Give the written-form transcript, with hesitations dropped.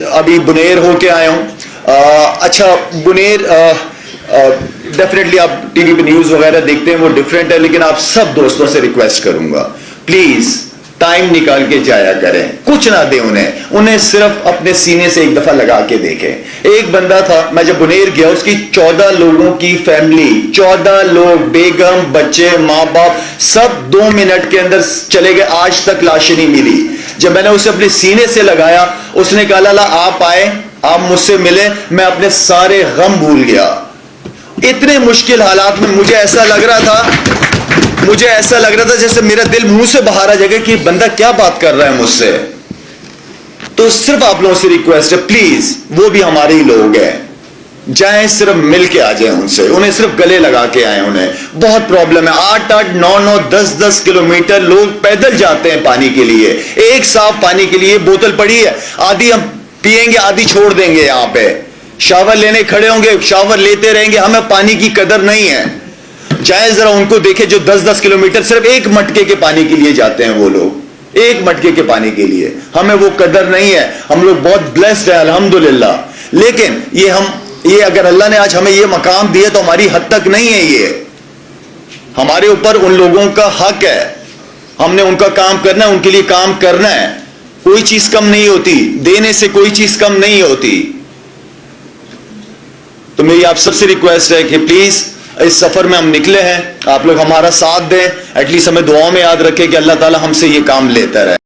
ابھی بنیر ہو کے آیا ہوں. اچھا بنیر ڈیفینیٹلی آپ ٹی وی پہ نیوز وغیرہ دیکھتے ہیں وہ ڈفرینٹ ہے، لیکن آپ سب دوستوں سے ریکویسٹ کروں گا پلیز ٹائم نکال کے جایا کریں. کچھ نہ دیں انہیں صرف اپنے سینے سے ایک دفعہ لگا کے دیکھیں. ایک بندہ تھا، میں جب بنیر گیا، اس کی 14 لوگوں کی فیملی، 14 لوگ، بیگم، بچے، ماں باپ، سب 2 منٹ کے اندر چلے گئے. آج تک لاش نہیں ملی. جب میں نے اسے اپنے سینے سے لگایا، اس نے کہا لالا آپ آئے، آپ مجھ سے ملے، میں اپنے سارے غم بھول گیا. اتنے مشکل حالات میں مجھے ایسا لگ رہا تھا جیسے میرا دل منہ سے باہر آ جائے گا کہ بندہ کیا بات کر رہا ہے مجھ سے. تو صرف آپ لوگوں سے ریکویسٹ ہے پلیز، وہ بھی ہمارے ہی لوگ ہیں، جائیں صرف مل کے آ جائیں ان سے، انہیں صرف گلے لگا کے آئیں. انہیں بہت پرابلم ہے، 8-8 9-9 10-10 کلومیٹر لوگ پیدل جاتے ہیں پانی کے لیے. ایک صاف پانی کے لیے بوتل پڑی ہے، آدھی ہم پیئیں گے، آدھی چھوڑ دیں گے. یہاں پہ شاور لینے کھڑے ہوں گے، شاور لیتے رہیں گے. ہمیں پانی کی قدر نہیں ہے. جائیں ذرا ان کو دیکھیں جو 10-10 کلومیٹر صرف ایک مٹکے کے پانی کے لیے جاتے ہیں. وہ لوگ ایک مٹکے کے پانی کے لیے، ہمیں وہ قدر نہیں ہے. ہم لوگ بہت بلیسڈ ہیں الحمدللہ، لیکن یہ اگر اللہ نے آج ہمیں یہ مقام دیا تو ہماری حد تک نہیں ہے. یہ ہمارے اوپر ان لوگوں کا حق ہے، ہم نے ان کا کام کرنا ہے، ان کے لیے کام کرنا ہے. کوئی چیز کم نہیں ہوتی، دینے سے کوئی چیز کم نہیں ہوتی. تو میری آپ سب سے ریکویسٹ ہے کہ پلیز اس سفر میں ہم نکلے ہیں، آپ لوگ ہمارا ساتھ دیں. ایٹ لیسٹ ہمیں دعاؤں میں یاد رکھیں کہ اللہ تعالی ہم سے یہ کام لیتا رہے.